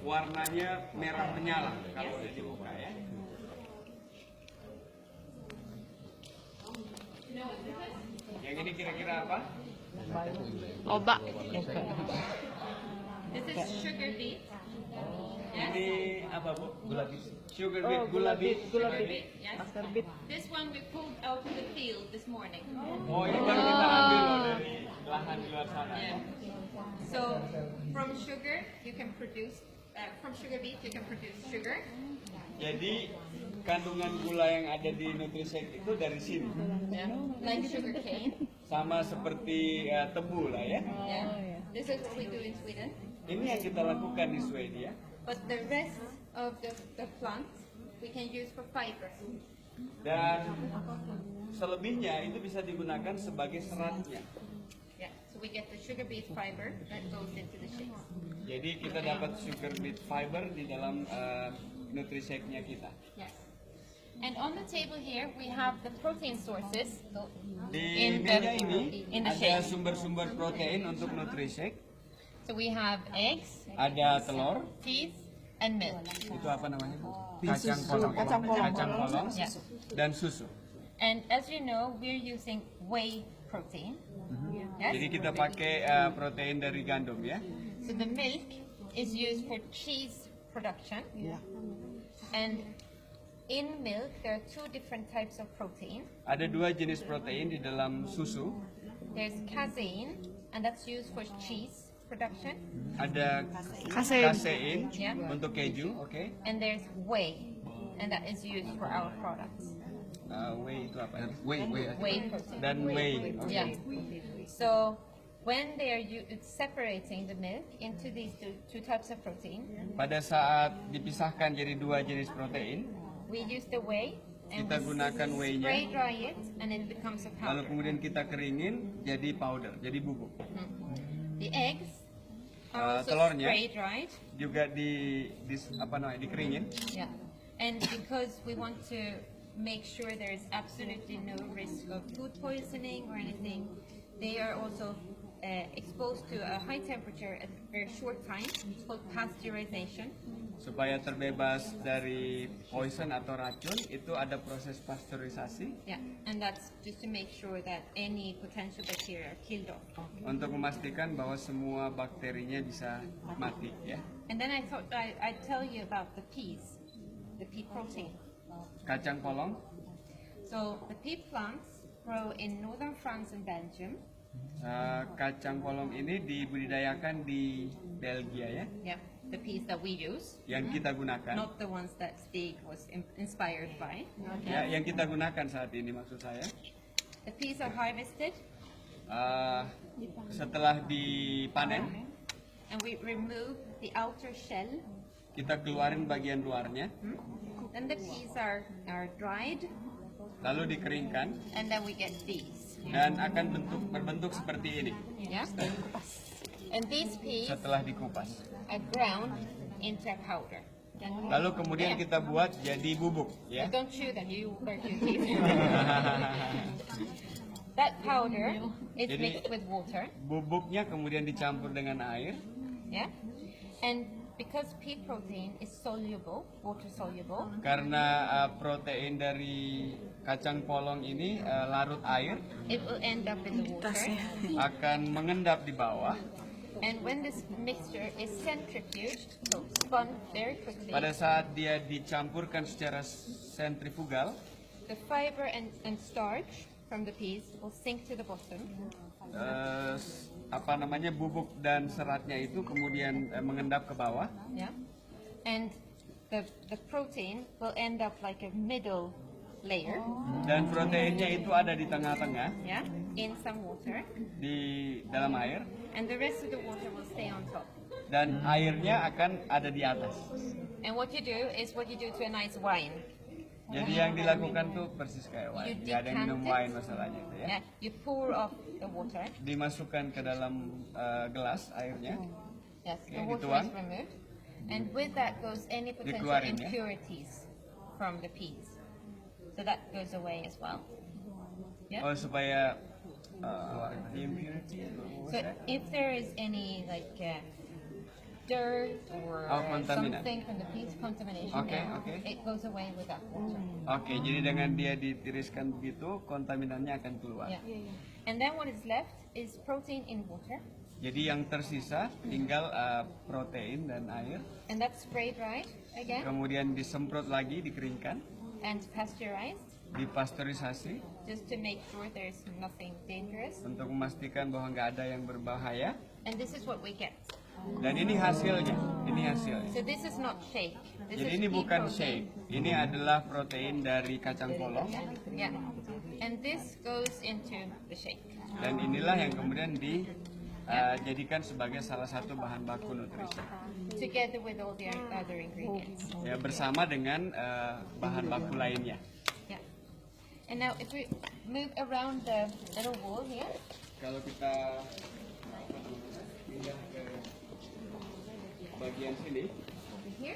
warnanya merah menyala kalau udah dibuka ya. Yang ini kira-kira apa? Oba. This is sugar beet. Ini apa Bu? Gula beet. Sugar beet, gula beet. Yes. This one we pulled out of the field this morning. Oh, ini baru kita ambil loh dari lahan di luar sana. Yeah. So from sugar you can produce from sugar beet you can produce sugar. Jadi kandungan gula yang ada di Nutrisect itu dari sini. Yeah. Like sugar cane. Sama seperti tebu lah ya. Yeah. This is what we do in Sweden. Ini yang kita lakukan di Swedia. But the rest of the plants we can use for fiber. Dan selebihnya itu bisa digunakan sebagai seratnya. Yeah. So we get the sugar beet fiber that goes into the shakes. Jadi kita dapat sugar beet fiber di dalam Nutrisect-nya kita. Yes. And on the table here we have the protein sources Di meja in ini the ada shake. sumber-sumber protein untuk Nutrisect. So we have eggs, Ada telur, cheese, and milk. itu apa namanya? Kacang polong. Kacang polong Yeah. dan susu. And as you know, we're using whey protein. Yes. Jadi kita pakai protein dari gandum ya. So the milk is used for cheese production. And in milk, there are two different types of protein. Ada dua jenis protein di dalam susu. There's casein, and that's used for cheese production. Ada Kasein. kasein Yeah. untuk keju, oke. And there's whey, and that is used for our products. Whey itu apa? Whey protein. Dan whey. oke. Yeah. So when they are separating the milk into these two types of protein, Pada saat dipisahkan jadi dua jenis protein, we use the whey and kita we gunakan spray whey-nya, dry it, and it becomes a lalu powder. kemudian kita keringin jadi powder, jadi bubuk. The eggs are also telurnya. spray dried. Juga dikeringin. Yeah. And because we want to make sure there is absolutely no risk of food poisoning or anything, they are also exposed to a high temperature at a very short time. It's called pasteurization. Supaya terbebas dari poison atau racun, itu ada proses pasteurisasi Yeah, and that's just to make sure that any potential bacteria are killed off. untuk memastikan bahwa semua bakterinya bisa mati ya. And then I thought I'd tell you about the peas, the pea protein. Kacang polong, So the pea plants grow in northern France and Belgium. kacang polong ini dibudidayakan di Belgia ya, Yeah, the peas that we use, yang kita gunakan. not the ones that Stig was inspired by. Ya, yang kita gunakan saat ini maksud saya. The peas are harvested Setelah dipanen, and we remove the outer shell. kita keluarin bagian luarnya, Then the peas are dried, lalu dikeringkan and then we get these. dan akan berbentuk seperti ini Yeah, and these peas setelah dikupas. are ground into a powder. Lalu kemudian kita buat jadi bubuk ya. Don't chew them, you work your teeth. That powder is Jadi- mixed with water, Bubuknya kemudian dicampur dengan air. yeah, and because pea protein is soluble, water soluble, Karena protein dari kacang polong ini larut air, it will end up in the water. akan mengendap di bawah. And when this mixture is centrifuged, so spun very quickly, Pada saat dia dicampurkan secara sentrifugal, the fiber and starch from the peas will sink to the bottom, bubuk dan seratnya itu kemudian mengendap ke bawah. yeah, and the protein will end up like a middle layer, Dan proteinnya itu ada di tengah-tengah yeah, in some water, di dalam air, and the rest of the water will stay on top. dan airnya akan ada di atas. And what you do is what you do to a nice wine. Jadi yang dilakukan tuh persis kayak wine. You Nggak ada yang minum decant it. wine masalahnya itu ya. Yeah, you pour off the water. Dimasukkan ke dalam gelas airnya. Yes, the Okay, water dituang. is removed, and with that goes any potential Dikeluarin, ya? impurities from the peas. So that goes away as well. Yeah. Oh, supaya impurity. So if there is any like dirt or kontaminan. something from the peat contamination Okay, there, okay. it goes away with that water. Oke, jadi dengan dia ditiriskan begitu, kontaminannya akan keluar. Yeah. And then what is left is protein in water, Jadi yang tersisa tinggal protein dan air, and that's spray dried again kemudian disemprot lagi, dikeringkan, and pasteurized, dipasteurisasi just to make sure there's nothing dangerous. untuk memastikan bahwa nggak ada yang berbahaya. And this is what we get. Dan ini hasilnya, ini hasilnya. So this is not shake. This Jadi is ini pea bukan protein. shake, ini adalah protein dari kacang polong. Yeah. And this goes into the shake. Dan inilah yang kemudian dijadikan sebagai salah satu bahan baku nutrisi. Together with all the other ingredients. Ya, bersama dengan bahan baku lainnya. Yeah. And now if we move around the little wall here, Kalau kita pindah ke bagian sini, over here,